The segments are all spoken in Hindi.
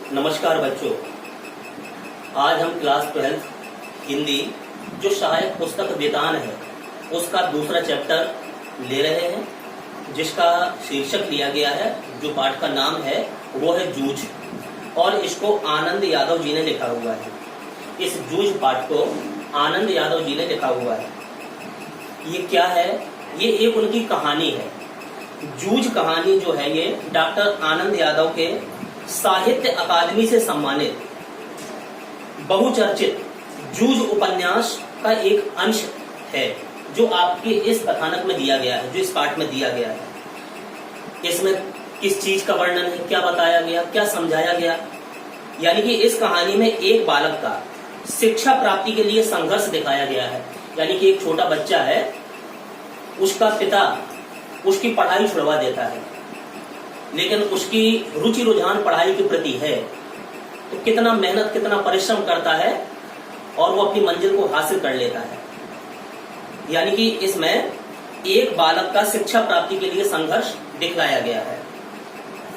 नमस्कार बच्चों, आज हम क्लास 12 हिंदी जो सहायक पुस्तक वेदान है उसका दूसरा चैप्टर ले रहे हैं, जिसका शीर्षक लिया गया है, जो पाठ का नाम है वो है जूझ, और इसको आनंद यादव जी ने लिखा हुआ है। इस जूझ पाठ को आनंद यादव जी ने लिखा हुआ है। ये क्या है? ये एक उनकी कहानी है। जूझ कहानी जो है ये डॉक्टर आनंद यादव के साहित्य अकादमी से सम्मानित बहुचर्चित जूझ उपन्यास का एक अंश है, जो आपके इस कथानक में दिया गया है, जो इस पाठ में दिया गया है। इसमें किस चीज का वर्णन है, क्या बताया गया, क्या समझाया गया। यानी कि इस कहानी में एक बालक का शिक्षा प्राप्ति के लिए संघर्ष दिखाया गया है। यानी कि एक छोटा बच्चा है, उसका पिता उसकी पढ़ाई छुड़वा देता है, लेकिन उसकी रुचि रुझान पढ़ाई के प्रति है, तो कितना मेहनत, कितना परिश्रम करता है और वो अपनी मंजिल को हासिल कर लेता है। यानी कि इसमें एक बालक का शिक्षा प्राप्ति के लिए संघर्ष दिखलाया गया है।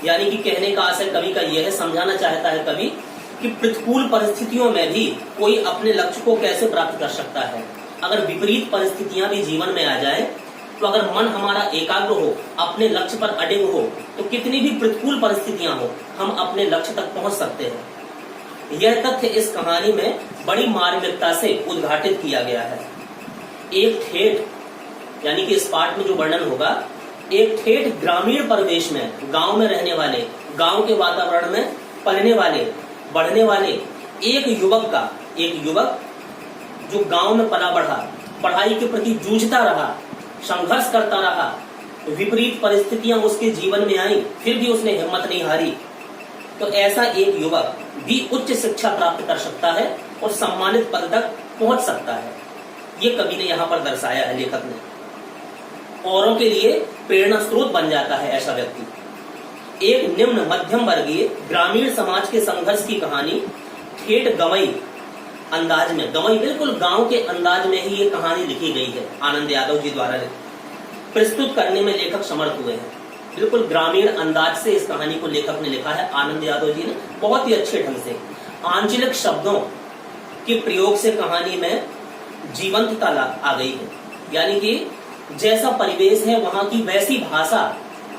यानी कि कहने का आशय कवि का यह है, समझाना चाहता है कवि कि प्रतिकूल परिस्थितियों में भी कोई अपने लक्ष्य को कैसे प्राप्त कर सकता है। अगर विपरीत परिस्थितियां भी जीवन में आ जाए, तो अगर मन हमारा एकाग्र हो, अपने लक्ष्य पर अडिग हो, तो कितनी भी प्रतिकूल परिस्थितियां हो, हम अपने लक्ष्य तक पहुंच सकते हैं। यह तथ्य इस कहानी में बड़ी मार्मिकता से उद्घाटित किया गया है। एक ठेठ, यानी कि इस पाठ में जो वर्णन होगा, एक ठेठ ग्रामीण परिवेश में, गांव में रहने वाले, गांव के वातावरण में पलने वाले, बढ़ने वाले एक युवक जो गांव में पला बढ़ा, पढ़ाई के प्रति जूझता रहा, संघर्ष करता रहा, विपरीत परिस्थितियां उसके जीवन में आई, फिर भी उसने हिम्मत नहीं हारी। तो ऐसा एक युवक भी उच्च शिक्षा प्राप्त कर सकता है और सम्मानित पद तक पहुंच सकता है। ये कवि ने यहाँ पर दर्शाया है, लेखक ने। औरों के लिए प्रेरणा स्रोत बन जाता है ऐसा व्यक्ति। एक निम्न मध्यम वर्गीय ग्रामीण समाज के संघर्ष की कहानी ठेठ गवई अंदाज में, गवई बिल्कुल गांव के अंदाज में ही ये कहानी लिखी गई है, आनंद यादव जी द्वारा प्रस्तुत करने में लेखक समर्थ हुए हैं। बिल्कुल ग्रामीण अंदाज से इस कहानी को लेखक ने लिखा है, आनंद यादव जी ने, बहुत ही अच्छे ढंग से। आंचलिक शब्दों के प्रयोग से कहानी में जीवंतता आ गई है। यानी कि जैसा परिवेश है, वहां की वैसी भाषा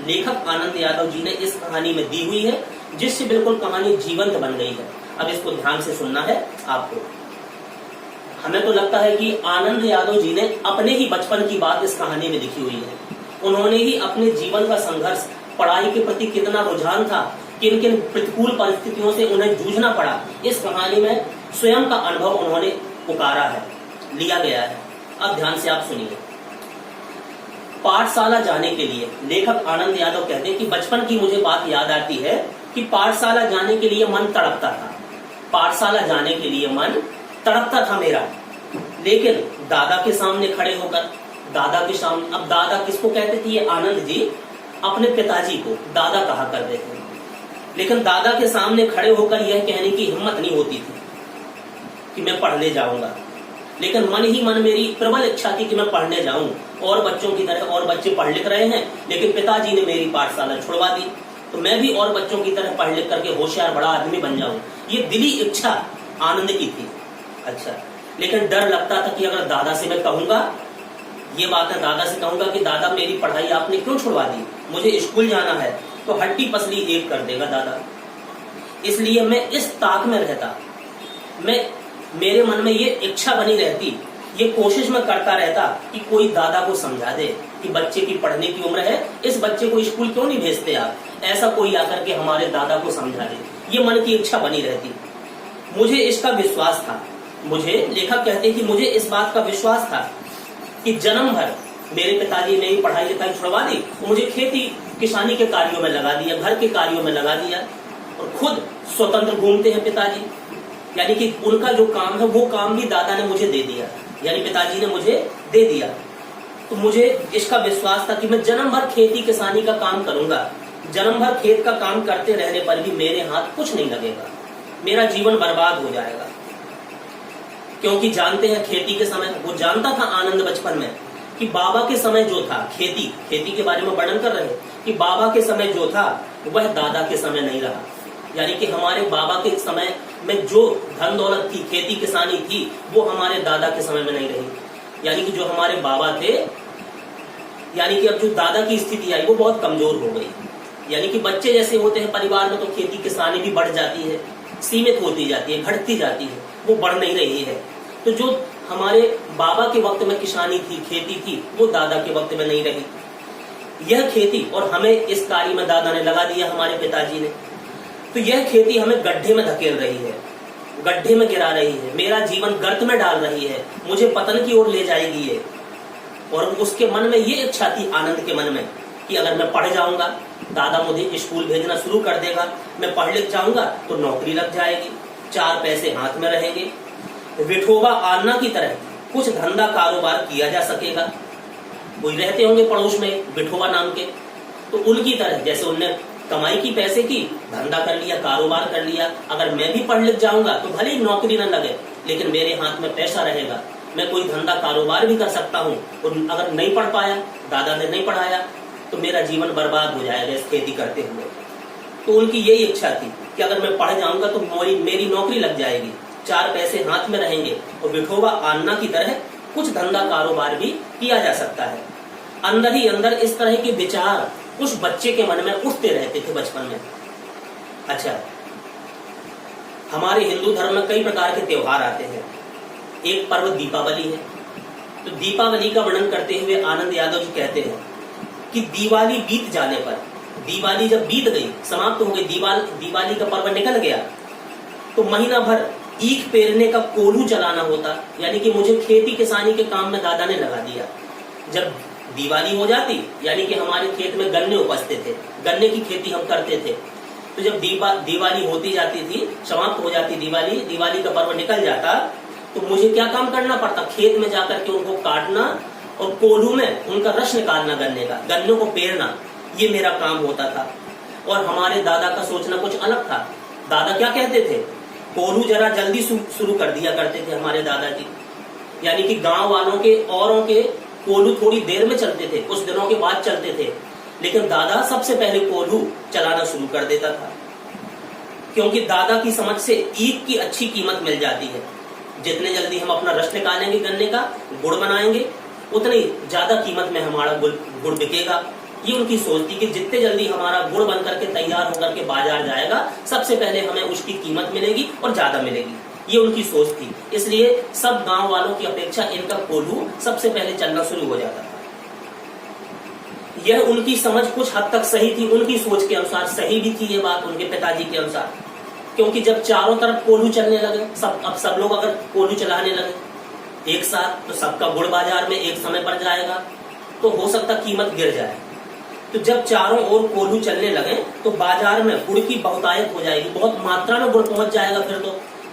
लेखक आनंद यादव जी ने इस कहानी में दी हुई है, जिससे बिल्कुल कहानी जीवंत बन गई है। अब इसको ध्यान से सुनना है आपको। हमें तो लगता है कि आनंद यादव जी ने अपने ही बचपन की बात इस कहानी में लिखी हुई है। उन्होंने ही अपने जीवन का संघर्ष, पढ़ाई के प्रति कितना रुझान था, किन किन प्रतिकूल परिस्थितियों से उन्हें जूझना पड़ा, इस कहानी में स्वयं का अनुभव उन्होंने पुकारा है, लिया गया है। अब ध्यान से आप सुनिए। पाठशाला जाने के लिए लेखक आनंद यादव कहते हैं कि बचपन की मुझे बात याद आती है कि पाठशाला जाने के लिए मन तड़पता था। पाठशाला जाने के लिए मन तड़पता था मेरा, लेकिन दादा के सामने खड़े होकर, दादा के सामने, अब दादा किसको कहते थे? ये आनंद जी अपने पिताजी को दादा कहा करते थे। लेकिन दादा के सामने खड़े होकर यह कहने की हिम्मत नहीं होती थी कि मैं पढ़ने जाऊंगा। लेकिन मन ही मन मेरी प्रबल इच्छा थी कि मैं पढ़ने जाऊं, और बच्चों की तरह और बच्चे पढ़ लिख रहे हैं, लेकिन पिताजी ने मेरी पाठशाला छुड़वा दी, तो मैं भी और बच्चों की तरह पढ़ लिख करके होशियार बड़ा आदमी बन जाऊं। ये दिली इच्छा आनंद की थी। अच्छा, लेकिन डर लगता था कि अगर दादा से मैं कहूंगा, ये बातें दादा से कहूंगा कि दादा मेरी पढ़ाई आपने क्यों छुड़वा दी, मुझे स्कूल जाना है, तो हड्डी पसली एक कर देगा दादा। इसलिए मैं इस ताक में रहता, मेरे मन में ये इच्छा बनी रहती, ये कोशिश में करता रहता कि कोई दादा को समझा दे कि बच्चे की पढ़ने की उम्र है, इस बच्चे को स्कूल क्यों नहीं भेजते आप, ऐसा कोई आकर के हमारे दादा को समझा दे। ये मन की इच्छा बनी रहती। मुझे इसका विश्वास था, मुझे, लेखक कहते कि मुझे इस बात का विश्वास था कि जन्म भर मेरे पिताजी ने ही पढ़ाई लिखाई छुड़वा दी, मुझे खेती किसानी के कार्यों में लगा दिया, घर के कार्यों में लगा दिया, और खुद स्वतंत्र घूमते हैं पिताजी। यानी कि उनका जो काम है वो काम भी दादा ने मुझे दे दिया, यानी पिताजी ने मुझे दे दिया। तो मुझे इसका विश्वास था कि मैं जन्म भर खेती किसानी का काम करूंगा, जन्म भर खेत का काम करते रहने पर भी मेरे हाथ कुछ नहीं लगेगा, मेरा जीवन बर्बाद हो जाएगा। क्योंकि जानते हैं खेती के समय, वो जानता था आनंद बचपन में कि बाबा के समय जो था, खेती के बारे में वर्णन कर रहे कि बाबा के समय जो था वह दादा के समय नहीं रहा। यानी कि हमारे बाबा के समय में जो धन दौलत थी, खेती किसानी थी, वो हमारे दादा के समय में नहीं रही। यानी कि जो हमारे बाबा थे, यानी कि अब जो दादा की स्थिति आई वो बहुत कमजोर हो गई। यानी कि बच्चे जैसे होते हैं परिवार में, तो खेती किसानी भी बढ़ जाती है, सीमित होती जाती है, घटती जाती है, वो बढ़ नहीं रही है। तो जो हमारे बाबा के वक्त में किसानी थी, खेती थी, वो दादा के वक्त में नहीं रही। यह खेती, और हमें इस कार्य में दादा ने लगा दिया, हमारे पिताजी ने, तो यह खेती हमें गड्ढे में धकेल रही है, गड्ढे में गिरा रही है, मेरा जीवन गर्त में डाल रही है, मुझे पतन की ओर ले जाएगी ये। और उसके मन में ये इच्छा थी, आनंद के मन में, कि अगर मैं पढ़ जाऊंगा, दादा मुझे स्कूल भेजना शुरू कर देगा, मैं पढ़ लिख जाऊंगा तो नौकरी लग जाएगी, 4 पैसे हाथ में रहेंगे, विठोबा आन्ना की तरह कुछ धंधा कारोबार किया जा सकेगा। कोई रहते होंगे पड़ोस में विठोबा नाम के, तो उनकी तरह जैसे उनने कमाई की, पैसे की, धंधा कर लिया, कारोबार कर लिया, अगर मैं भी पढ़ लिख जाऊंगा तो भले ही नौकरी न लगे, लेकिन मेरे हाथ में पैसा रहेगा, मैं कोई धंधा कारोबार भी कर सकता हूँ। और अगर नहीं पढ़ पाया, दादा ने नहीं पढ़ाया, तो मेरा जीवन बर्बाद हो जाएगा इस खेती करते हुए। तो उनकी यही इच्छा थी कि अगर मैं पढ़ जाऊंगा तो मेरी नौकरी लग जाएगी, 4 पैसे हाथ में रहेंगे, और विठोबा आन्ना की तरह कुछ धंधा कारोबार भी किया जा सकता है। अंदर ही अंदर इस तरह के विचार उस बच्चे के मन में उठते रहते थे बचपन में। अच्छा, हमारे हिंदू धर्म में कई प्रकार के त्योहार आते हैं। एक पर्व दीपावली है। तो दीपावली का वर्णन करते हुए आनंद यादव जी कहते हैं कि दिवाली बीत जाने पर, दिवाली जब बीत गई, समाप्त हो गई, दिवाली का पर्व निकल गया, तो महीना भर ईख पेरने का कोल्हू चलाना होता। यानी कि मुझे खेती किसानी के काम में दादा ने लगा दिया। जब दिवाली हो जाती, यानी कि हमारे खेत में गन्ने उपजते थे, गन्ने की खेती हम करते थे, तो जब दिवाली होती जाती थी, समाप्त हो जाती दिवाली का पर्व निकल जाता, तो मुझे क्या काम करना पड़ता, खेत में जाकर के उनको काटना और कोल्हू में उनका रस निकालना, गन्नों को पेरना, ये मेरा काम होता था। और हमारे दादा का सोचना कुछ अलग था। दादा क्या कहते थे, कोल्हू जरा जल्दी शुरू कर दिया करते थे हमारे दादाजी। यानी कि गांव वालों के, औरों के कोल्हू थोड़ी देर में चलते थे, कुछ दिनों के बाद चलते थे, लेकिन दादा सबसे पहले कोल्हू चलाना शुरू कर देता था। क्योंकि दादा की समझ से ईख की अच्छी कीमत मिल जाती है। जितने जल्दी हम अपना रस निकालेंगे गन्ने का, गुड़ बनाएंगे, उतनी ज्यादा कीमत में हमारा गुड़ बिकेगा। ये उनकी सोच थी कि जितने जल्दी हमारा गुड़ बन करके तैयार होकर के बाजार जाएगा, सबसे पहले हमें उसकी कीमत मिलेगी और ज्यादा मिलेगी। ये उनकी सोच थी। इसलिए सब गांव वालों की अपेक्षा इनका कोल्हू सबसे पहले चलना शुरू हो जाता था। यह उनकी समझ कुछ हद तक सही थी, उनकी सोच के अनुसार सही भी थी ये बात, उनके पिताजी के अनुसार। क्योंकि जब चारों तरफ कोल्हू चलने लगे, अब सब लोग अगर कोल्हू चलाने लगे एक साथ, तो सबका गुड़ बाजार में एक समय पर जाएगा, तो हो सकता कीमत गिर जाए। तो जब चारों ओर कोल्हू चलने लगे, तो बाजार में गुड़ की बहुतायत हो जाएगी, बहुत मात्रा में गुड़ पहुंच जाएगा। फिर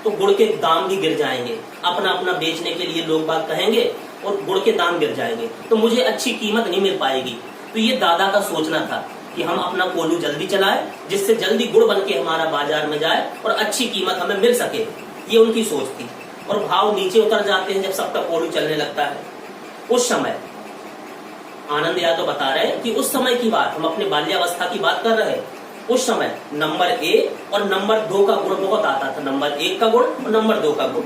तो गुड़ के दाम भी गिर जाएंगे, अपना अपना बेचने के लिए लोग बात कहेंगे और गुड़ के दाम गिर जाएंगे, तो मुझे अच्छी कीमत नहीं मिल पाएगी। तो ये दादा का सोचना था कि हम अपना कोल्हू जल्दी चलाएं, जिससे जल्दी गुड़ बन के हमारा बाजार में जाए और अच्छी कीमत हमें मिल सके। ये उनकी सोच थी। और भाव नीचे उतर जाते हैं जब सबका कोल्हू चलने लगता है। उस समय आनंद यादव बता रहे हैं कि उस समय की बात, हम अपने बाल्यावस्था की बात कर रहे हैं। उस समय नंबर 1 और नंबर 2 का गुड़ बहुत आता था। नंबर 1 का गुड़ और नंबर 2 का गुड़।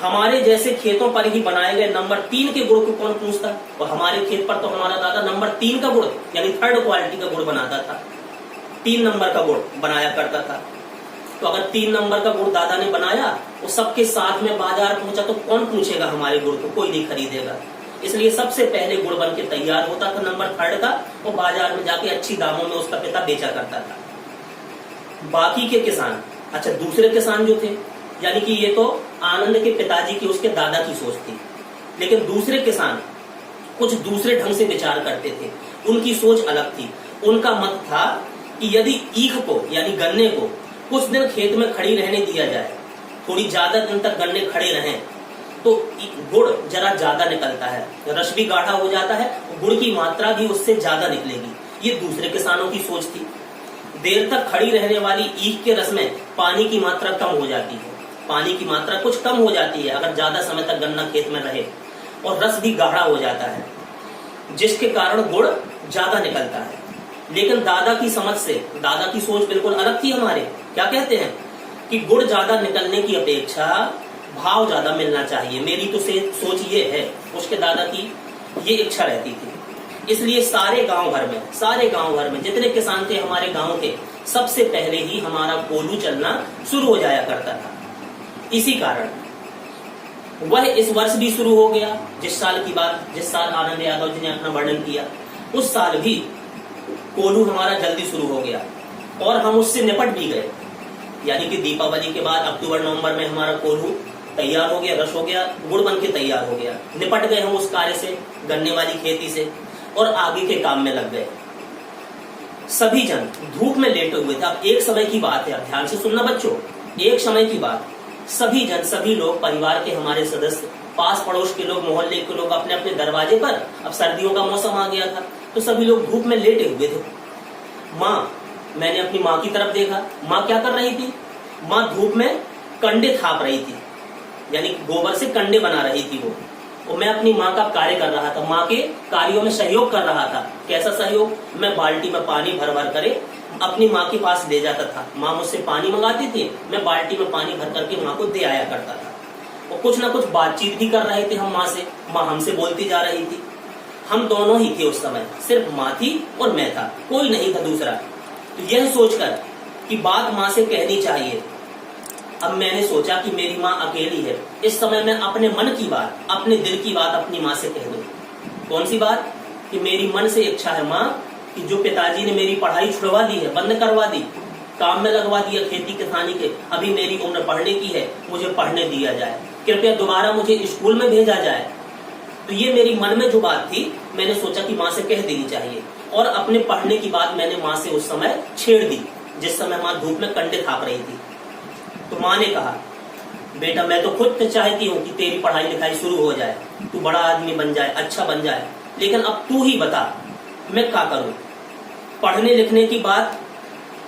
हमारे जैसे खेतों पर ही बनाए गए नंबर 3 के गुड़ को कौन पूछता। और हमारे खेत पर तो हमारा दादा नंबर 3 का गुड़, यानी 3rd क्वालिटी का गुड़ बनाता था। 3 नंबर का गुड़ बनाया करता था। तो अगर 3 नंबर का गुड़ दादा ने बनाया, वो सबके साथ में बाजार पहुंचा, तो कौन पूछेगा हमारे गुड़ को, कोई नहीं खरीदेगा। इसलिए सबसे पहले गुड़ बन के तैयार होता था नंबर 3rd का, और बाजार में जाके अच्छी दामों में उसका पिता बेचा करता था। बाकी के किसान, अच्छा दूसरे किसान जो थे, यानी कि ये तो आनंद के पिताजी की, उसके दादा की सोच थी, लेकिन दूसरे किसान कुछ दूसरे ढंग से विचार करते थे। उनकी सोच अलग थी। उनका मत था कि यदि ईख को, यानी गन्ने को कुछ दिन खेत में खड़ी रहने दिया जाए, थोड़ी ज्यादा दिन तक गन्ने खड़े रहें, तो गुड़ जरा ज्यादा निकलता है, रस भी गाढ़ा हो जाता है, गुड़ की मात्रा भी उससे ज्यादा निकलेगी। ये दूसरे किसानों की सोच थी। देर तक खड़ी रहने वाली ईख के रस में पानी की मात्रा कम हो जाती है, पानी की मात्रा कुछ कम हो जाती है अगर ज्यादा समय तक गन्ना खेत में रहे, और रस भी गाढ़ा हो जाता है, जिसके कारण गुड़ ज्यादा निकलता है। लेकिन दादा की समझ से, दादा की सोच बिल्कुल अलग थी हमारे, क्या कहते हैं कि गुड़ ज्यादा निकलने की अपेक्षा भाव ज्यादा मिलना चाहिए। मेरी तो सोच ये है, उसके दादा की ये इच्छा रहती थी। इसलिए सारे गांव भर में जितने किसान थे हमारे गांव के, सबसे पहले ही हमारा कोल्हू चलना शुरू हो जाया करता था। इसी कारण वह इस वर्ष भी शुरू हो गया। जिस साल आनंद यादव जी ने अपना वर्णन किया, उस साल भी कोल्हू हमारा जल्दी शुरू हो गया और हम उससे निपट भी गए। यानी कि दीपावली के बाद अक्टूबर नवंबर में हमारा कोल्हू तैयार हो गया, रस हो गया, गुड़ बन के तैयार हो गया। निपट गए हम उस कार्य से, गन्ने वाली खेती से, और आगे के काम में लग गए। सभी जन धूप में लेटे हुए थे। अब एक समय की बात है, अब ध्यान से सुनना बच्चों, एक समय की बात। सभी लोग, परिवार के हमारे सदस्य, पास पड़ोस के लोग, मोहल्ले के लोग अपने अपने दरवाजे पर, अब सर्दियों का मौसम आ गया था तो सभी लोग धूप में लेटे हुए थे। मैंने अपनी माँ की तरफ देखा। माँ क्या कर रही थी? माँ धूप में कंडे थाप रही थी, यानी गोबर से कंडे बना रही थी वो। और मैं अपनी माँ का कार्य कर रहा था, माँ के कार्यों में सहयोग कर रहा था। कैसा सहयोग? मैं बाल्टी में पानी भर भर करे अपनी माँ के पास ले जाता था। माँ मुझसे पानी मंगाती थी, मैं बाल्टी में पानी भर करके माँ को दे आया करता था। और कुछ ना कुछ बातचीत भी कर रहे थे हम माँ से। माँ हमसे बोलती जा रही थी। हम दोनों ही थे उस समय, सिर्फ माँ थी और मैं था, कोई नहीं था दूसरा। तो यह सोचकर कि बात माँ से कहनी चाहिए, अब मैंने सोचा कि मेरी माँ अकेली है, इस समय मैं अपने मन की बात, अपने दिल की बात अपनी माँ से कह दूं। कौन सी बात? कि मेरी मन से इच्छा है माँ कि जो पिताजी ने मेरी पढ़ाई छुड़वा दी है, बंद करवा दी, काम में लगवा दिया खेती किसानी के, अभी मेरी उम्र पढ़ने की है, मुझे पढ़ने दिया जाए, कृपया दोबारा मुझे स्कूल में भेजा जाए। तो ये मेरी मन में जो बात थी, मैंने सोचा कि माँ से कह देनी चाहिए। और अपने पढ़ने की बात मैंने माँ से उस समय छेड़ दी, जिस समय माँ धूप में कंडे थाप रही थी। तो माँ ने कहा, बेटा मैं तो खुद चाहती हूँ कि तेरी पढ़ाई लिखाई शुरू हो जाए, तू बड़ा आदमी बन जाए, अच्छा बन जाए, लेकिन अब तू ही बता मैं क्या करूँ। पढ़ने लिखने की बात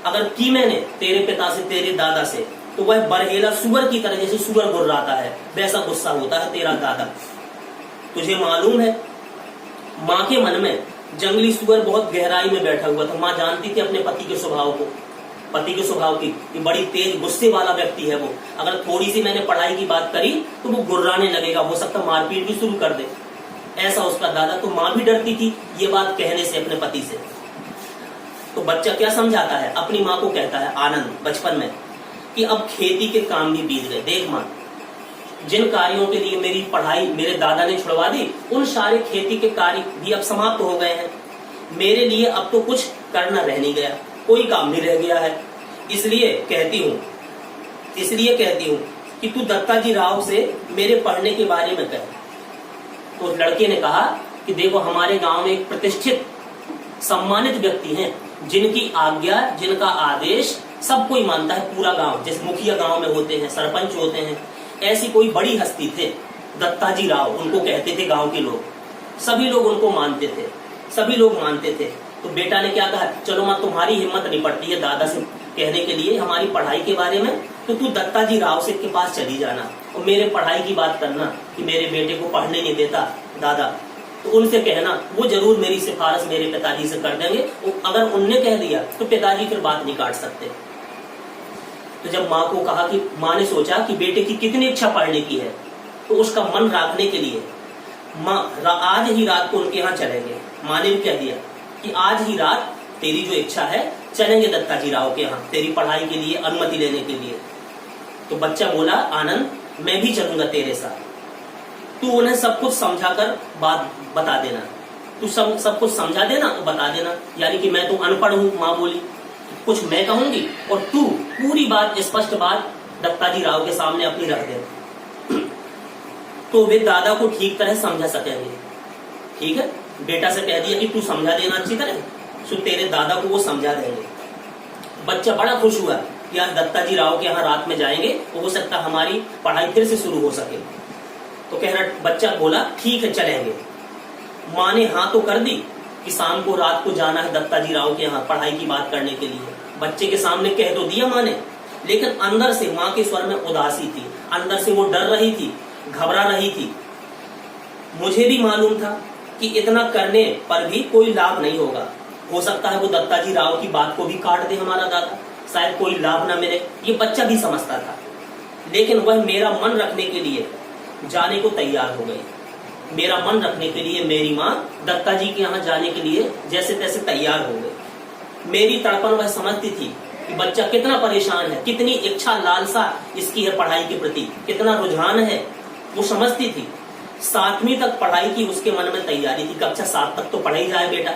अगर की मैंने तेरे पिता से, तेरे दादा से, तो वह बरहेला सुअर की तरह, जैसे सुअर गुर्राता है वैसा गुस्सा होता है तेरा दादा। तुझे मालूम है, माँ के मन में जंगली सुअर बहुत गहराई में बैठा हुआ था। माँ जानती थी अपने पति के स्वभाव को, पति के स्वभाव की, कि बड़ी तेज गुस्से वाला व्यक्ति है वो। अगर थोड़ी सी मैंने पढ़ाई की बात करी तो वो गुर्राने लगेगा, हो सकता मारपीट भी शुरू कर दे, ऐसा उसका दादा। तो माँ भी डरती थी ये बात कहने से अपने पति से। तो बच्चा क्या समझाता है, अपनी माँ को कहता है आनंद बचपन में, कि अब खेती के काम भी बीत गए। देख माँ, जिन कार्यों के लिए मेरी पढ़ाई मेरे दादा ने छुड़वा दी, उन सारे खेती के कार्य भी अब समाप्त हो गए हैं। मेरे लिए अब तो कुछ करना रह नहीं गया, कोई काम नहीं रह गया है। इसलिए कहती हूँ कि तू दत्ताजी राव से मेरे पढ़ने के बारे में कह। तो लड़के ने कहा कि देखो, हमारे गांव में एक प्रतिष्ठित सम्मानित व्यक्ति हैं, जिनकी आज्ञा, जिनका आदेश सब कोई मानता है, पूरा गांव। जैसे मुखिया गांव में होते हैं, सरपंच होते हैं, ऐसी कोई बड़ी हस्ती थे दत्ताजी राव, उनको कहते थे गांव के लोग। सभी लोग उनको मानते थे, सभी लोग मानते थे। तो बेटा ने क्या कहा, चलो माँ तुम्हारी हिम्मत नहीं पड़ती है दादा से कहने के लिए हमारी पढ़ाई के बारे में, तो तू दत्ताजी राव से के पास चली जाना और मेरे पढ़ाई की बात करना कि मेरे बेटे को पढ़ने नहीं देता दादा। तो उनसे कहना, वो जरूर मेरी सिफारिश मेरे पिताजी से कर देंगे। अगर उनने कह दिया तो पिताजी फिर बात नहीं काट सकते। तो जब माँ को कहा, कि माँ ने सोचा कि बेटे की कितनी इच्छा पढ़ने की है, तो उसका मन रखने के लिए माँ आज ही रात को उनके यहाँ चलेंगे। माँ ने भी कह दिया कि आज ही रात तेरी जो इच्छा है चलेंगे दत्ताजी राव के यहाँ तेरी पढ़ाई के लिए अनुमति लेने के लिए। तो बच्चा बोला, आनंद मैं भी चलूंगा तेरे साथ, तू उन्हें सब कुछ समझाकर बात बता देना, तू सब कुछ समझा देना और बता देना। यानी कि मैं तो अनपढ़ हूँ, माँ बोली, कुछ मैं कहूंगी और तू पूरी बात, स्पष्ट बात दत्ताजी राव के सामने अपनी रख दे, तो वे दादा को ठीक तरह समझा सकेंगे। ठीक है, बेटा से कह दिया कि तू समझा देना अच्छी तरह, तो तेरे दादा को वो समझा देंगे। बच्चा बड़ा खुश हुआ कि आज दत्ताजी राव के यहाँ रात में जाएंगे, हो सकता हमारी पढ़ाई फिर से शुरू हो सके। तो कह रहा बच्चा बोला, ठीक है चलेंगे। माँ ने हाँ तो कर दी कि शाम को रात को जाना है दत्ताजी राव के यहाँ पढ़ाई की बात करने के लिए। बच्चे के सामने कह तो दिया माँ ने, लेकिन अंदर से माँ के स्वर में उदासी थी, अंदर से वो डर रही थी, घबरा रही थी। मुझे भी मालूम था कि इतना करने पर भी कोई लाभ नहीं होगा, हो सकता है वो दत्ताजी राव की बात को भी काट दे हमारा दादा। शायद कोई लाभ ना मिले, ये बच्चा भी समझता था। लेकिन वह मेरा मन रखने के लिए जाने को तैयार हो गई। मेरा मन रखने के लिए मेरी माँ दत्ता जी के यहाँ जाने के लिए जैसे तैसे तैयार हो गई। मेरी तड़पन वह समझती थी कि बच्चा कितना परेशान है, कितनी इच्छा लालसा इसकी है पढ़ाई के प्रति, कितना रुझान है, वो समझती थी। 7वीं तक पढ़ाई की उसके मन में तैयारी थी, कक्षा 7 तक तो पढ़ ही जाए बेटा।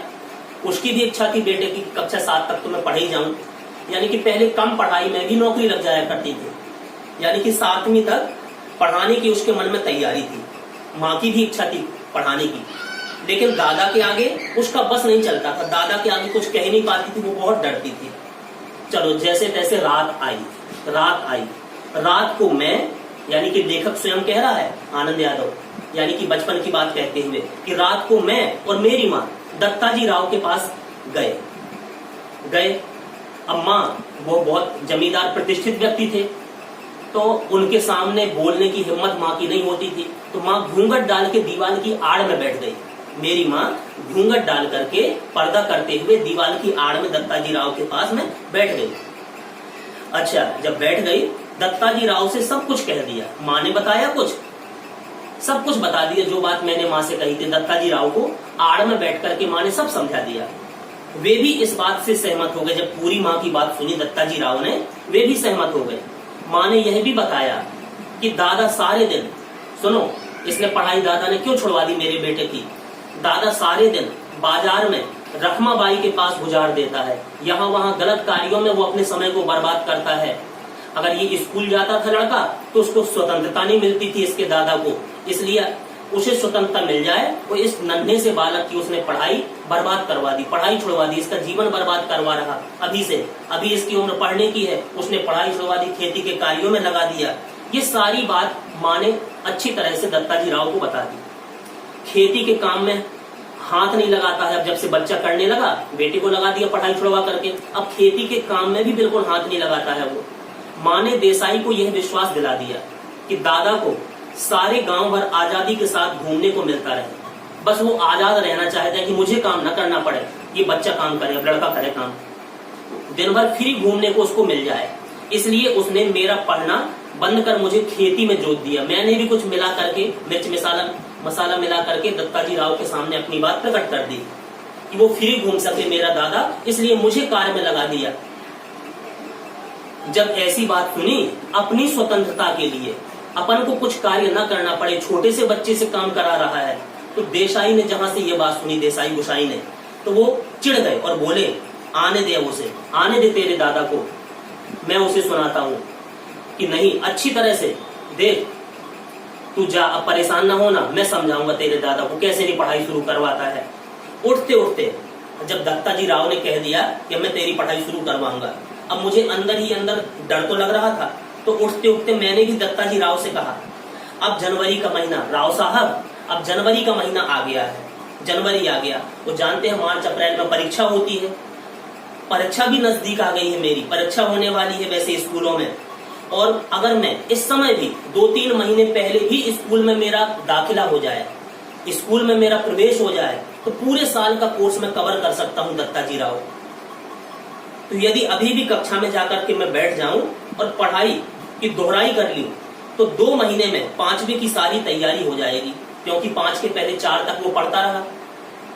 उसकी भी इच्छा थी बेटे की कक्षा 7 तक तो मैं पढ़ ही जाऊं, यानी कि पहले कम पढ़ाई में भी नौकरी लग जाया करती थी, यानी कि 7वीं तक पढ़ाने की उसके मन में तैयारी थी। माँ की भी इच्छा थी पढ़ाने की, लेकिन दादा के आगे उसका बस नहीं चलता था। दादा के आगे कुछ कह नहीं पाती थी, वो बहुत डरती थी। चलो जैसे तैसे रात आई। रात को मैं, यानी कि लेखक स्वयं कह रहा है आनंद यादव, यानी कि बचपन की बात कहते हुए, कि रात को मैं और मेरी माँ दत्ताजी राव के पास गए। अब माँ वो बहुत जमींदार प्रतिष्ठित व्यक्ति थे, तो उनके सामने बोलने की हिम्मत माँ की नहीं होती थी, तो माँ घूंघट डाल के दीवार की आड़ में बैठ गई। मेरी माँ घूंघट डाल करके पर्दा करते हुए दीवार की आड़ में दत्ताजी राव के पास में बैठ गई। अच्छा, जब बैठ गई, दत्ताजी राव से सब कुछ कह दिया। माँ ने बताया कुछ, सब कुछ बता दिया, जो बात मैंने माँ से कही थी। दत्ताजी राव को आड़ में बैठ करके माँ ने सब समझा दिया। वे भी इस बात से सहमत हो गए। जब पूरी माँ की बात सुनी दत्ताजी राव ने, वे भी सहमत हो गए। माँ ने यह भी बताया कि दादा सारे दिन, सुनो, इसने पढ़ाई दादा ने क्यों छुड़वा दी मेरे बेटे की। दादा सारे दिन बाजार में रखमाबाई के पास गुजार देता है, यहाँ वहाँ गलत कार्यों में वो अपने समय को बर्बाद करता है। अगर ये स्कूल जाता था लड़का तो उसको स्वतंत्रता नहीं मिलती थी इसके दादा को, इसलिए उसे स्वतंत्रता मिल जाए। वो इस नन्हे से बालक की उसने पढ़ाई बर्बाद करवा दी, पढ़ाई छुड़वा दी, इसका जीवन बर्बाद करवा रहा अभी से। अभी इसकी उम्र पढ़ने की है, उसने पढ़ाई छुड़वा दी, खेती के कार्यों में लगा दिया। ये सारी बात माँ ने अच्छी तरह से दत्ताजी राव को बता दी। खेती के काम में हाथ नहीं लगाता है, अब जब से बच्चा करने लगा, बेटे को लगा दिया पढ़ाई छुड़वा करके, अब खेती के काम में भी बिल्कुल हाथ नहीं लगाता है वो। माँ ने देसाई को यह विश्वास दिला दिया कि दादा को सारे गांव भर आजादी के साथ घूमने को मिलता रहे, बस वो आजाद रहना चाहता है कि मुझे काम न करना पड़े, ये बच्चा काम करे, अब लड़का करे काम, दिन भर फ्री घूमने को उसको मिल जाए। इसलिए उसने मेरा पढ़ना बंद कर मुझे खेती में जोत दिया। मैंने भी कुछ मिला करके, मिर्च मसाला मिला करके दत्ताजी राव के सामने अपनी बात प्रकट कर दी कि वो फ्री घूम सके मेरा दादा, इसलिए मुझे कार्य में लगा दिया। जब ऐसी बात सुनी, अपनी स्वतंत्रता के लिए अपन को कुछ कार्य न करना पड़े, छोटे से बच्चे से काम करा रहा है, तो देसाई ने जहां से ये बात सुनी, देसाई गुसाई ने, तो वो चिढ़ गए और बोले, आने दे उसे, आने दे तेरे दादा को, मैं उसे सुनाता हूं कि नहीं, अच्छी तरह से देख, तू जा, अब परेशान ना होना, मैं समझाऊंगा तेरे दादा को कैसे नहीं पढ़ाई शुरू करवाता है। उठते उठते जब दत्ताजी राव ने कह दिया कि मैं तेरी पढ़ाई शुरू करवाऊंगा, अब मुझे अंदर ही अंदर डर तो लग रहा था, तो उठते उठते मैंने भी दत्ताजी राव से कहा, अब जनवरी का महीना, राव साहब अब जनवरी का महीना आ गया है, जनवरी आ गया, वो जानते हैं मार्च अप्रैल में परीक्षा होती है, परीक्षा भी नजदीक आ गई है, मेरी परीक्षा होने वाली है वैसे स्कूलों में, और अगर मैं इस समय भी 2-3 महीने पहले भी स्कूल में मेरा दाखिला हो जाए, स्कूल में मेरा प्रवेश हो जाए, तो पूरे साल का कोर्स मैं कवर कर सकता हूं दत्ताजी राव। तो यदि अभी भी कक्षा में जाकर के मैं बैठ जाऊं और पढ़ाई की दोहराई कर लूं, तो 2 महीने में 5वीं की सारी तैयारी हो जाएगी, क्योंकि 5 के पहले 4 तक वो पढ़ता रहा।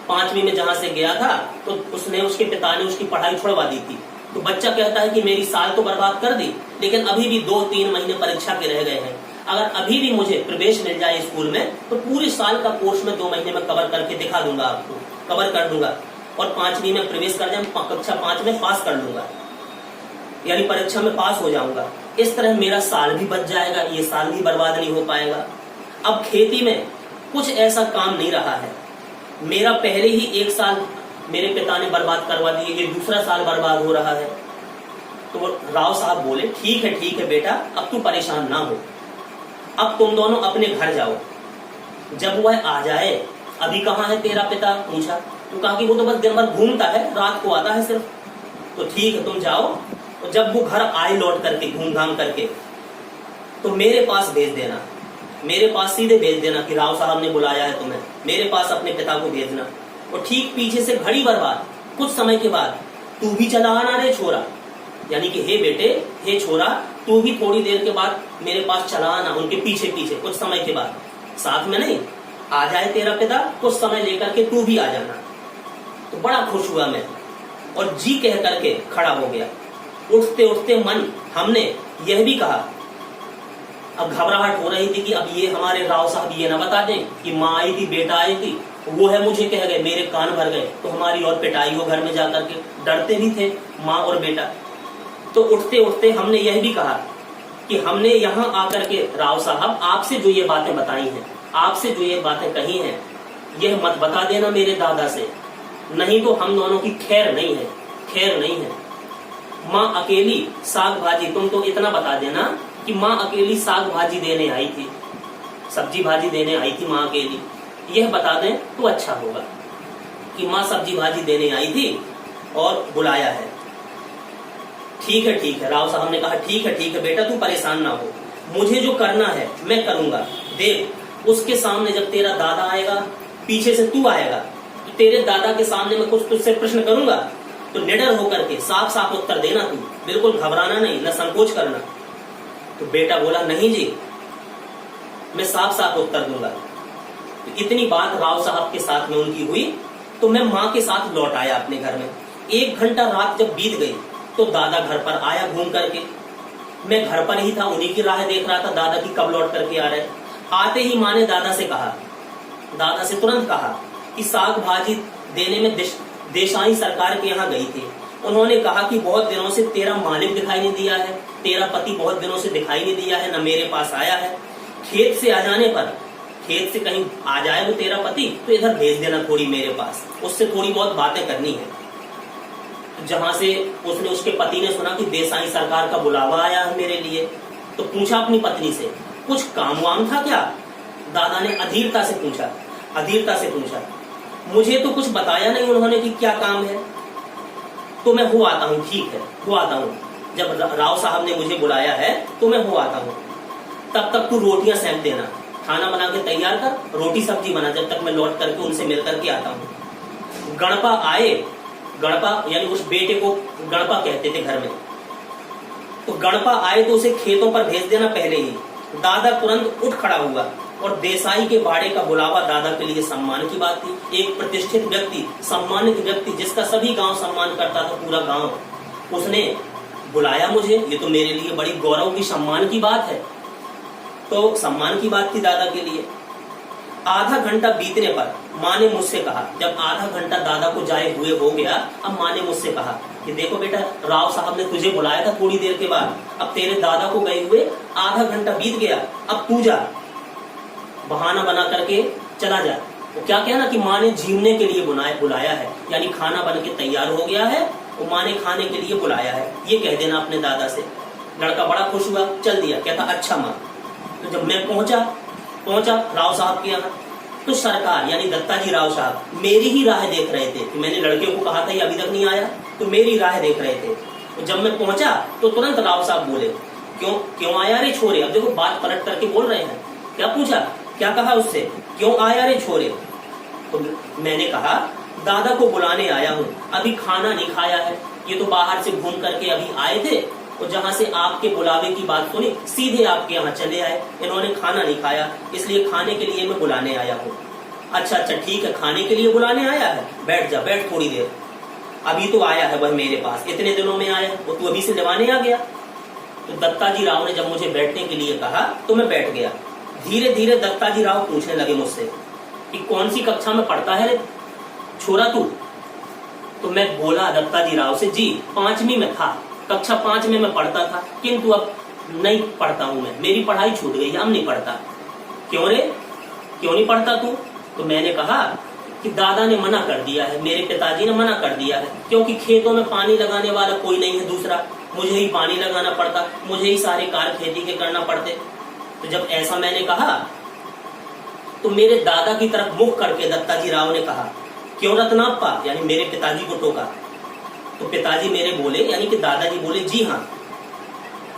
5वीं में जहां से गया था तो उसने, उसके पिता ने उसकी पढ़ाई छुड़वा दी थी। तो बच्चा कहता है कि मेरी साल तो बर्बाद कर दी, लेकिन अभी भी 2-3 महीने परीक्षा के रह गए हैं, अगर अभी भी मुझे प्रवेश मिल जाए स्कूल में, तो पूरे साल का कोर्स में 2 महीने में कवर करके दिखा दूंगा, आपको कवर कर दूंगा, और 5वीं में प्रवेश कर जाए, कक्षा 5 में पास कर लूंगा, यानी परीक्षा में पास हो जाऊंगा। इस तरह मेरा साल भी बच जाएगा, ये साल भी बर्बाद नहीं हो पाएगा। अब खेती में कुछ ऐसा काम नहीं रहा है, मेरा पहले ही 1 साल मेरे पिता ने बर्बाद करवा दिए, ये दूसरा साल बर्बाद हो रहा है। तो राव साहब बोले, ठीक है बेटा, अब तू परेशान ना हो, अब तुम दोनों अपने घर जाओ, जब वह आ जाए, अभी कहाँ है तेरा पिता, पूछा, तो कहा कि वो तो बस दिन भर घूमता है, रात को आता है सिर्फ। तो ठीक है, तुम जाओ, और जब वो घर आए लौट करके घूम घाम करके, तो मेरे पास भेज देना, मेरे पास सीधे भेज देना कि राव साहब ने बुलाया है तुम्हें, मेरे पास अपने पिता को भेजना। और ठीक पीछे से घड़ी भर बाद, कुछ समय के बाद, तू भी चला आना रे छोरा, यानी कि हे बेटे, हे छोरा, तू भी थोड़ी देर के बाद मेरे पास चला आना, उनके पीछे पीछे कुछ समय के बाद, साथ में नहीं, आ जाए तेरा पिता, कुछ समय लेकर के तू भी आ जाना। तो बड़ा खुश हुआ मैं और जी कह करके खड़ा हो गया। उठते उठते मन हमने यह भी कहा, अब घबराहट हो रही थी कि अब ये हमारे राव साहब ये ना बता दें कि माँ आई थी, बेटा आई थी, वो है मुझे कह गए, मेरे कान भर गए तो हमारी और पिटाई हो घर में जाकर के। डरते भी थे माँ और बेटा। तो उठते उठते हमने यह भी कहा कि हमने यहाँ आकर के राव साहब आपसे जो ये बातें बताई हैं, आपसे जो ये बातें कही हैं, यह मत बता देना मेरे दादा से, नहीं तो हम दोनों की खैर नहीं है, खैर नहीं है। माँ अकेली साग भाजी, तुम तो इतना बता देना कि माँ अकेली साग भाजी देने आई थी, सब्जी भाजी देने आई थी माँ अकेली, यह बता दें तो अच्छा होगा कि माँ सब्जी भाजी देने आई थी और बुलाया है। ठीक है, राव साहब ने कहा ठीक है बेटा, तू परेशान ना हो, मुझे जो करना है मैं करूंगा। देख, उसके सामने जब तेरा दादा आएगा, पीछे से तू आएगा, तो तेरे दादा के सामने मैं कुछ तुझसे प्रश्न करूंगा, तो निडर होकर के साफ साफ उत्तर देना, तू बिल्कुल घबराना नहीं, न संकोच करना। तो बेटा बोला नहीं जी, मैं साफ साफ उत्तर दूंगा। तो इतनी बात राव साहब के साथ में उनकी हुई, तो मैं माँ के साथ लौट आया अपने घर में। 1 घंटा रात जब बीत गई तो दादा घर पर आया घूम करके। मैं घर पर ही था, उन्हीं की राह देख रहा था दादा की कब लौट करके आ रहे। आते ही माँ ने दादा से तुरंत कहा कि साग भाजी देने में देसाई सरकार के यहाँ गई थी। उन्होंने कहा कि बहुत दिनों से तेरा मालिक दिखाई नहीं दिया है, तेरा पति बहुत दिनों से दिखाई नहीं दिया है, न मेरे पास आया है। खेत से आ जाने पर, खेत से कहीं आ जाए वो तेरा पति, तो इधर भेज देना थोड़ी मेरे पास, उससे थोड़ी बहुत बातें करनी है। जहां से उसके पति ने सुना कि देसाई सरकार का बुलावा आया है मेरे लिए, तो पूछा अपनी पत्नी से, कुछ काम वाम था क्या? दादा ने अधीरता से पूछा। मुझे तो कुछ बताया नहीं उन्होंने कि क्या काम है, तो मैं हो आता हूँ। ठीक है, हो आता हूँ। जब राव साहब ने मुझे बुलाया है तो मैं हो आता हूँ। तब तक तू रोटियां सेंक देना, खाना बना के तैयार कर, रोटी सब्जी बना, जब तक मैं लौट करके उनसे मिल करके आता हूँ। गणपा आए, गणपा यानी उस बेटे को गणपा कहते थे घर में, तो गणपा आए तो उसे खेतों पर भेज देना पहले ही। दादा तुरंत उठ खड़ा हुआ और देसाई के बाड़े का बुलावा दादा के लिए सम्मान की बात थी। एक प्रतिष्ठित व्यक्ति, सम्मानित व्यक्ति, जिसका सभी गांव सम्मान करता था, पूरा गांव, उसने बुलाया मुझे, ये तो मेरे लिए बड़ी गौरव की, सम्मान की बात है। तो सम्मान की बात थी दादा के लिए। आधा घंटा बीतने पर माँ ने मुझसे कहा, जब आधा घंटा दादा को जाए हुए हो गया, अब माँ ने मुझसे कहा कि देखो बेटा, राव साहब ने तुझे बुलाया था थोड़ी देर के बाद, अब तेरे दादा को गए हुए आधा घंटा बीत गया, अब तू जा, बहाना बना करके चला जा। वो क्या कहना कि माँ ने झीमने के लिए बुलाया है, यानी खाना बन के तैयार हो गया है, वो माँ ने खाने के लिए बुलाया है, ये कह देना अपने दादा से। लड़का बड़ा खुश हुआ, चल दिया, कहता अच्छा माँ। तो जब मैं पहुंचा राव साहब के यहाँ, तो सरकार यानी दत्ताजी राव साहब मेरी ही राह देख रहे थे कि मैंने लड़के को कहा था ये अभी तक नहीं आया, तो मेरी राह देख रहे थे। तो जब मैं पहुंचा तो तुरंत राव साहब बोले, क्यों आया रे छोरे? अब देखो बात पलट करके बोल रहे हैं। क्या पूछा, क्या कहा उससे, क्यों आया रे छोरे? तो मैंने कहा दादा को बुलाने आया हूँ, अभी खाना नहीं खाया है, ये तो बाहर से घूम करके अभी आए थे, और जहां से आपके बुलावे की बात सुनी सीधे आपके यहाँ चले आए, इन्होंने खाना नहीं खाया, इसलिए खाने के लिए मैं बुलाने आया हूँ। अच्छा ठीक है, खाने के लिए बुलाने आया है, बैठ जा, बैठ थोड़ी देर, अभी तो आया है वह मेरे पास, इतने दिनों में आया, वो तू अभी से लेवाने आ गया। तो दत्ताजी राव ने जब मुझे बैठने के लिए कहा तो मैं बैठ गया। धीरे धीरे दत्ताजी राव पूछने लगे मुझसे कि कौन सी कक्षा में पढ़ता है रे छोरा तू? तो मैं बोला दत्ताजी राव से, जी 5वीं में था, कक्षा 5 में मैं पढ़ता था, किंतु अब नहीं पढ़ता हूं मैं, मेरी पढ़ाई छूट गई है, अब नहीं पढ़ता। क्यों रे, क्यों नहीं पढ़ता तू? तो मैंने कहा कि दादा ने मना कर दिया है, मेरे पिताजी ने मना कर दिया है, क्योंकि खेतों में पानी लगाने वाला कोई नहीं है दूसरा, मुझे ही पानी लगाना पड़ता, मुझे ही सारे कार्य खेती के करना पड़ते। तो जब ऐसा मैंने कहा तो मेरे दादा की तरफ मुख करके दत्ताजी राव ने कहा, क्यों रत्नाप्पा, यानी मेरे पिताजी को टोका। तो पिताजी मेरे बोले, यानी कि दादाजी बोले, जी हाँ,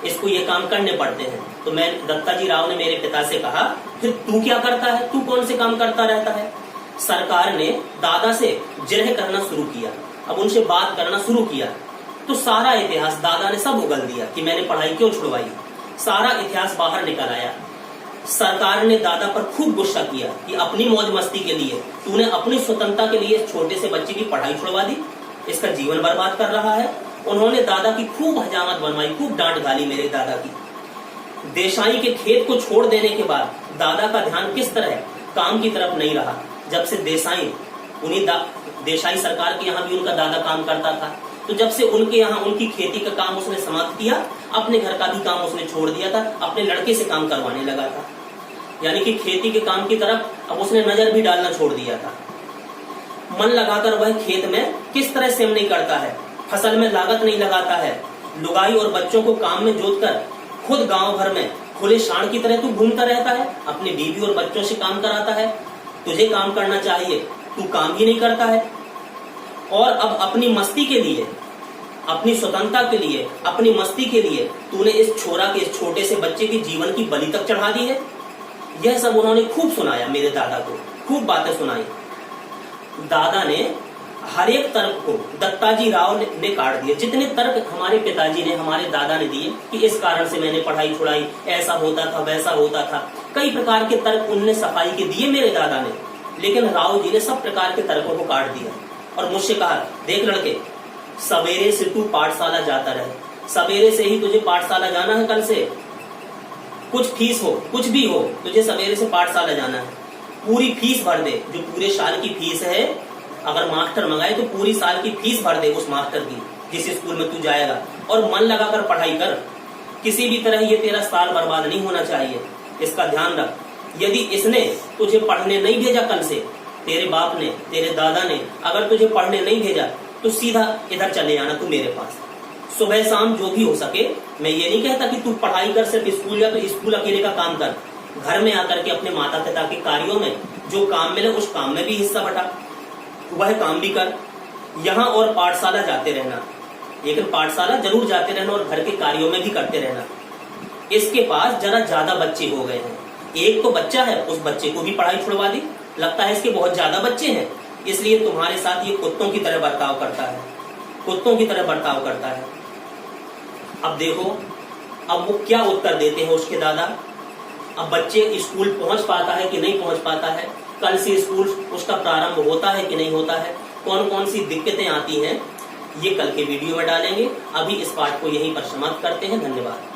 इसको ये काम करने पड़ते हैं। तो मैं दत्ताजी राव ने मेरे पिता से कहा, फिर तू क्या करता है, तू कौन से काम करता रहता है? सरकार ने दादा से जिरह करना शुरू किया, अब उनसे बात करना शुरू किया तो सारा इतिहास दादा ने सब उगल दिया कि मैंने पढ़ाई क्यों छुड़वाई। सारा इतिहास बाहर निकल आया। सरकार ने दादा पर खूब गुस्सा किया कि अपनी मौज मस्ती के लिए तूने अपनी स्वतंत्रता के लिए छोटे से बच्चे की पढ़ाई छुड़वा दी, इसका जीवन बर्बाद कर रहा है। उन्होंने दादा की खूब हजामत बनवाई, खूब डांट गाली मेरे दादा की। देसाई के खेत को छोड़ देने के बाद दादा का ध्यान किस तरह काम की तरफ नहीं रहा। जब से देसाई देसाई सरकार के यहाँ भी उनका दादा काम करता था, तो जब से उनके यहाँ उनकी खेती का काम उसने समाप्त किया, अपने घर का भी काम उसने छोड़ दिया था, अपने लड़के से काम करवाने लगा था। यानी कि खेती के काम की तरफ अब उसने नजर भी डालना छोड़ दिया था। मन लगाकर वह खेत में किस तरह सेम नहीं करता है, फसल में लागत नहीं लगाता है, लुगाई और बच्चों को काम में जोतकर खुद गांव भर में खुले सांड की तरह तू घूमता रहता है, अपनी बीवी और बच्चों से काम कराता है। तुझे काम करना चाहिए, तू काम ही नहीं करता है। और अब अपनी मस्ती के लिए, अपनी स्वतंत्रता के लिए, अपनी मस्ती के लिए तूने इस छोरा के, इस छोटे से बच्चे की जीवन की बलि तक चढ़ा दी है। यह सब उन्होंने खूब सुनाया मेरे दादा को, खूब बातें सुनाई। दादा ने हर एक तर्क को दत्ताजी राव ने काट दिया। जितने तर्क हमारे पिताजी ने, हमारे दादा ने दिए कि इस कारण से मैंने पढ़ाई छुड़ाई, ऐसा होता था, वैसा होता था, कई प्रकार के तर्क उनने सफाई के दिए मेरे दादा ने। लेकिन राव जी ने सब प्रकार के तर्कों को काट दिया और मुझसे कहा, देख लड़के, सवेरे से तू पाठशाला जाता रहे, सवेरे से ही तुझे पाठशाला जाना है। कल से कुछ फीस हो, कुछ भी हो, तुझे सवेरे से पाठशाला जाना है। पूरी फीस भर दे, जो पूरे साल की फीस है। अगर मास्टर मंगाए तो पूरी साल की फीस भर दे उस मास्टर की, जिस स्कूल में तू जाएगा, और मन लगाकर पढ़ाई कर। किसी भी तरह ये तेरा साल बर्बाद नहीं होना चाहिए, इसका ध्यान रख। यदि इसने तुझे पढ़ने नहीं भेजा कल से, तेरे बाप ने, तेरे दादा ने अगर तुझे पढ़ने नहीं भेजा, तो सीधा इधर चले आना तू मेरे पास। सुबह शाम जो भी हो सके, मैं ये नहीं कहता कि तू पढ़ाई कर सिर्फ स्कूल या तो स्कूल अकेले का काम कर, घर में आकर के अपने माता पिता के कार्यों में जो काम मिले उस काम में भी हिस्सा बटा, वह काम भी कर। यहाँ और पाठशाला जाते रहना, लेकिन पाठशाला जरूर जाते रहना और घर के कार्यों में भी करते रहना। इसके पास जरा ज्यादा बच्चे हो गए हैं, एक तो बच्चा है, उस बच्चे को भी पढ़ाई छुड़वा दी। लगता है इसके बहुत ज्यादा बच्चे हैं, इसलिए तुम्हारे साथ ये कुत्तों की तरह बर्ताव करता है, कुत्तों की तरह बर्ताव करता है। अब देखो, अब वो क्या उत्तर देते हैं उसके दादा। अब बच्चे स्कूल पहुंच पाता है कि नहीं पहुंच पाता है, कल से स्कूल उसका प्रारंभ होता है कि नहीं होता है, कौन कौन सी दिक्कतें आती हैं, ये कल के वीडियो में डालेंगे। अभी इस पाठ को यहीं पर समाप्त करते हैं। धन्यवाद।